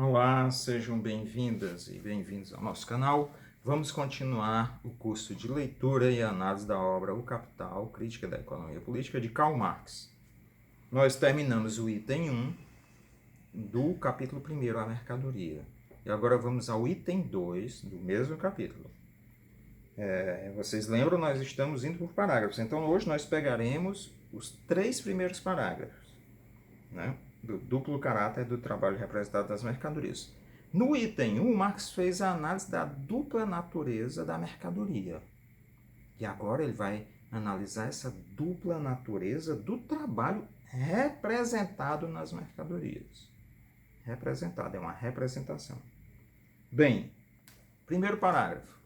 Olá, sejam bem-vindas e bem-vindos ao nosso canal. Vamos continuar o curso de leitura e análise da obra O Capital, Crítica da Economia Política, de Karl Marx. Nós terminamos o item 1 do capítulo 1, a mercadoria. E agora vamos ao item 2 do mesmo capítulo. Vocês lembram, nós estamos indo por parágrafos. Então, hoje nós pegaremos os 3 primeiros parágrafos, né, do duplo caráter do trabalho representado das mercadorias. No item 1, Marx fez a análise da dupla natureza da mercadoria. E agora ele vai analisar essa dupla natureza do trabalho representado nas mercadorias. Representado, é uma representação. Bem, primeiro parágrafo.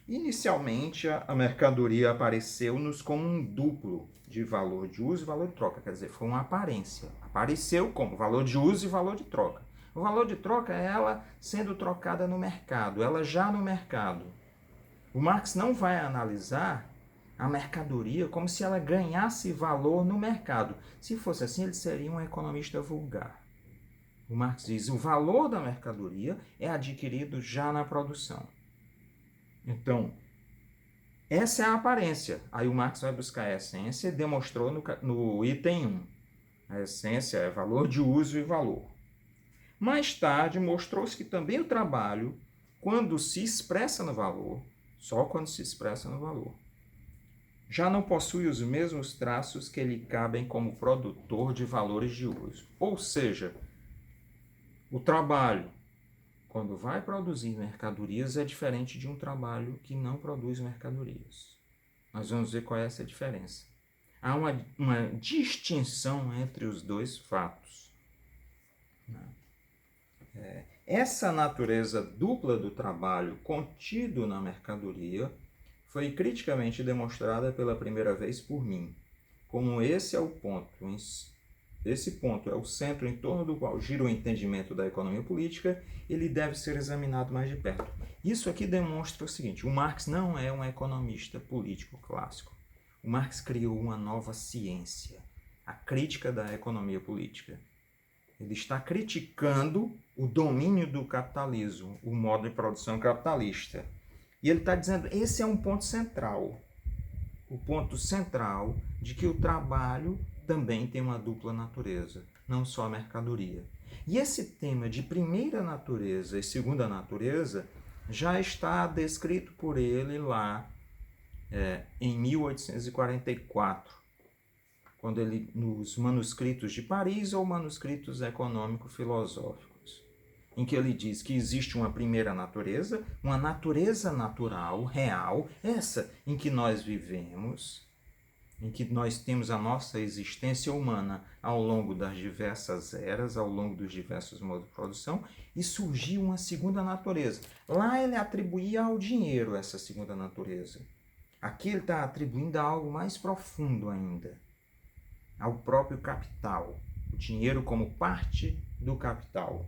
Inicialmente, a mercadoria apareceu-nos como um duplo de valor de uso e valor de troca, quer dizer, foi uma aparência. Apareceu como valor de uso e valor de troca. O valor de troca é ela sendo trocada no mercado, ela já no mercado. O Marx não vai analisar a mercadoria como se ela ganhasse valor no mercado. Se fosse assim, ele seria um economista vulgar. O Marx diz que o valor da mercadoria é adquirido já na produção. Então, essa é a aparência. Aí o Marx vai buscar a essência e demonstrou no item 1. A essência é valor de uso e valor. Mais tarde, mostrou-se que também o trabalho, quando se expressa no valor, só quando se expressa no valor, já não possui os mesmos traços que lhe cabem como produtor de valores de uso. Ou seja, o trabalho, quando vai produzir mercadorias, é diferente de um trabalho que não produz mercadorias. Nós vamos ver qual é essa diferença. Há uma distinção entre os dois fatos. Essa natureza dupla do trabalho contido na mercadoria foi criticamente demonstrada pela primeira vez por mim. Como esse ponto é o centro em torno do qual gira o entendimento da economia política, ele deve ser examinado mais de perto. Isso aqui demonstra o seguinte: o Marx não é um economista político clássico. O Marx criou uma nova ciência, a crítica da economia política. Ele está criticando o domínio do capitalismo, o modo de produção capitalista. E ele está dizendo que esse é um ponto central. O ponto central de que o trabalho também tem uma dupla natureza, não só a mercadoria. E esse tema de primeira natureza e segunda natureza já está descrito por ele lá em 1844, quando ele, nos manuscritos de Paris ou manuscritos econômico-filosóficos, em que ele diz que existe uma primeira natureza, uma natureza natural, real, essa em que nós vivemos, em que nós temos a nossa existência humana ao longo das diversas eras, ao longo dos diversos modos de produção, e surgiu uma segunda natureza. Lá ele atribuía ao dinheiro essa segunda natureza. Aqui ele está atribuindo a algo mais profundo ainda, ao próprio capital, o dinheiro como parte do capital.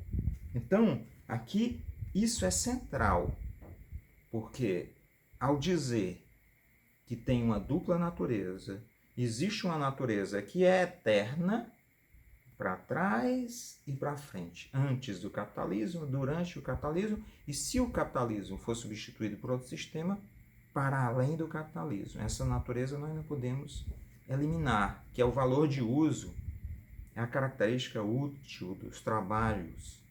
Então, aqui isso é central, porque ao dizer que tem uma dupla natureza, existe uma natureza que é eterna, para trás e para frente, antes do capitalismo, durante o capitalismo, e se o capitalismo for substituído por outro sistema, para além do capitalismo. Essa natureza nós não podemos eliminar, que é o valor de uso, é a característica útil dos trabalhos.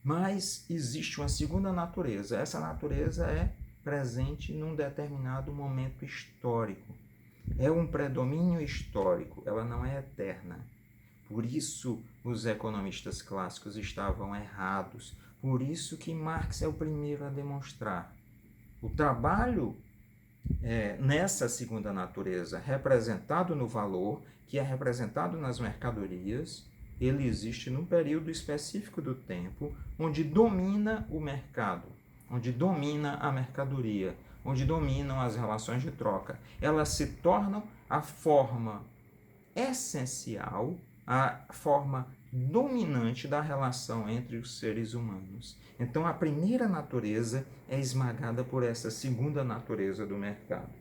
Mas existe uma segunda natureza. Essa natureza é presente num determinado momento histórico. É um predomínio histórico, ela não é eterna. Por isso os economistas clássicos estavam errados. Por isso que Marx é o primeiro a demonstrar. O trabalho nessa segunda natureza, representado no valor, que é representado nas mercadorias, ele existe num período específico do tempo onde domina o mercado, onde domina a mercadoria, onde dominam as relações de troca. Elas se tornam a forma essencial, a forma dominante da relação entre os seres humanos. Então, a primeira natureza é esmagada por essa segunda natureza do mercado.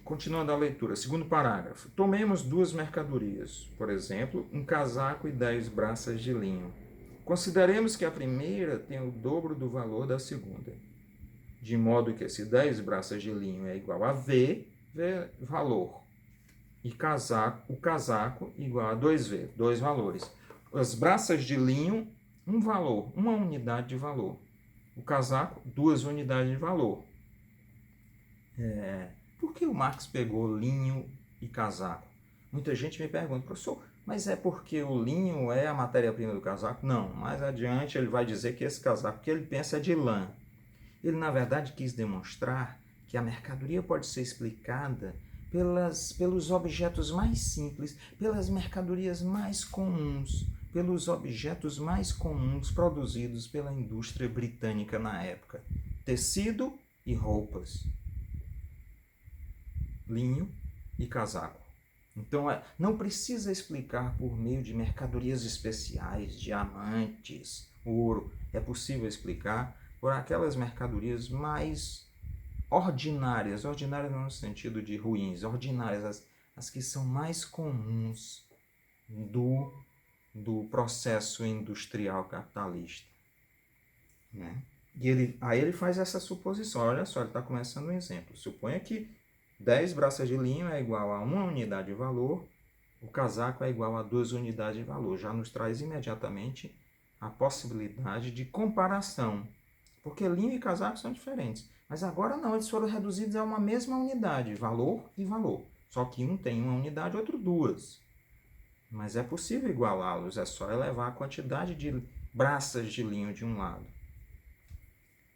Continuando a leitura, segundo parágrafo. Tomemos duas mercadorias, por exemplo, um casaco e 10 braças de linho. Consideremos que a primeira tem o dobro do valor da segunda, de modo que se 10 braças de linho é igual a V valor, e o casaco igual a 2V, 2 valores. As braças de linho, um valor, uma unidade de valor. O casaco, 2 unidades de valor. Por que o Marx pegou linho e casaco? Muita gente me pergunta, professor, mas é porque o linho é a matéria-prima do casaco? Não, mais adiante ele vai dizer que esse casaco que ele pensa é de lã. Ele, na verdade, quis demonstrar que a mercadoria pode ser explicada pelos objetos mais simples, pelas mercadorias mais comuns, pelos objetos mais comuns produzidos pela indústria britânica na época. Tecido e roupas. Linho e casaco. Então, não precisa explicar por meio de mercadorias especiais, diamantes, ouro. É possível explicar por aquelas mercadorias mais ordinárias, ordinárias não no sentido de ruins, ordinárias, as que são mais comuns do processo industrial capitalista. Né? E aí ele faz essa suposição, olha só, ele está começando um exemplo. Suponha que 10 braças de linho é igual a 1 unidade de valor, o casaco é igual a 2 unidades de valor. Já nos traz imediatamente a possibilidade de comparação, porque linho e casaco são diferentes. Mas agora não, eles foram reduzidos a uma mesma unidade, valor e valor. Só que um tem uma unidade, outro duas. Mas é possível igualá-los, é só elevar a quantidade de braças de linho de um lado.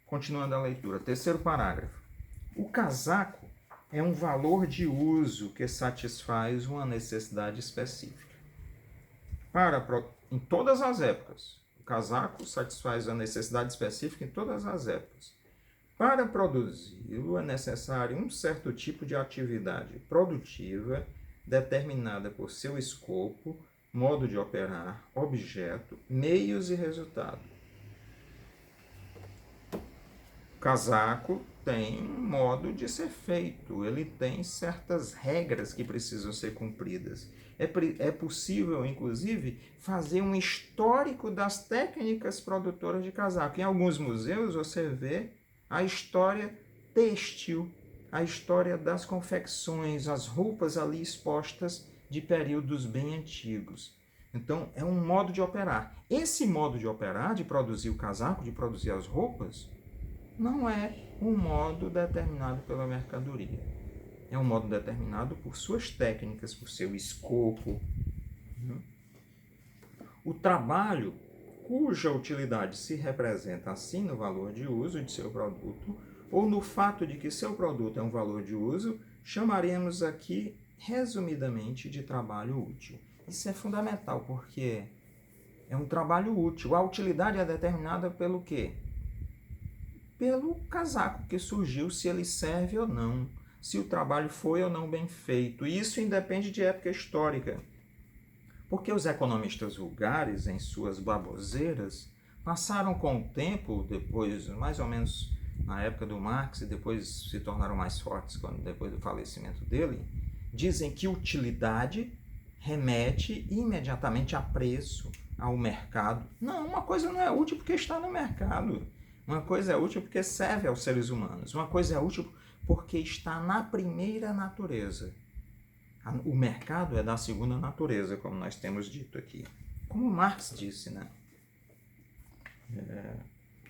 Continuando a leitura, terceiro parágrafo. O casaco é um valor de uso que satisfaz uma necessidade específica. Em todas as épocas, o casaco satisfaz a necessidade específica em todas as épocas. Para produzi-lo é necessário um certo tipo de atividade produtiva determinada por seu escopo, modo de operar, objeto, meios e resultado. O casaco tem um modo de ser feito, ele tem certas regras que precisam ser cumpridas. É possível, inclusive, fazer um histórico das técnicas produtoras de casaco. Em alguns museus você vê a história têxtil, a história das confecções, as roupas ali expostas de períodos bem antigos. Então, é um modo de operar. Esse modo de operar, de produzir o casaco, de produzir as roupas, não é um modo determinado pela mercadoria. É um modo determinado por suas técnicas, por seu escopo. O trabalho, cuja utilidade se representa assim no valor de uso de seu produto, ou no fato de que seu produto é um valor de uso, chamaremos aqui, resumidamente, de trabalho útil. Isso é fundamental, porque é um trabalho útil. A utilidade é determinada pelo quê? Pelo casaco que surgiu, se ele serve ou não, se o trabalho foi ou não bem feito. E isso independe de época histórica. Porque os economistas vulgares, em suas baboseiras, passaram com o tempo, depois, mais ou menos na época do Marx, e depois se tornaram mais fortes depois do falecimento dele, dizem que utilidade remete imediatamente a preço, ao mercado. Não, uma coisa não é útil porque está no mercado. Uma coisa é útil porque serve aos seres humanos. Uma coisa é útil porque está na primeira natureza. O mercado é da segunda natureza, como nós temos dito aqui. Como Marx disse, né?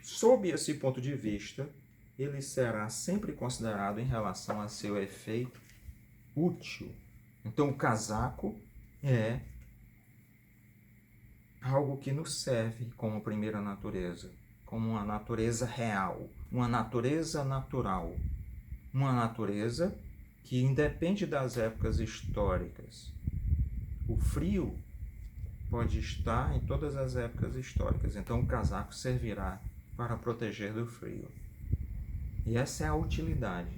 Sob esse ponto de vista, ele será sempre considerado em relação a seu efeito útil. Então, o casaco é algo que nos serve como primeira natureza, como uma natureza real, uma natureza natural, uma natureza que independe das épocas históricas. O frio pode estar em todas as épocas históricas, então o casaco servirá para proteger do frio. E essa é a utilidade.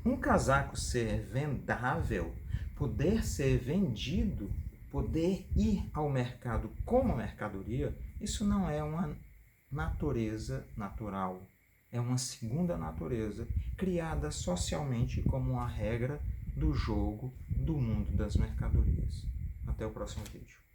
Um casaco ser vendável, poder ser vendido, poder ir ao mercado como mercadoria, isso não é uma natureza natural. É uma segunda natureza, criada socialmente como uma regra do jogo do mundo das mercadorias. Até o próximo vídeo.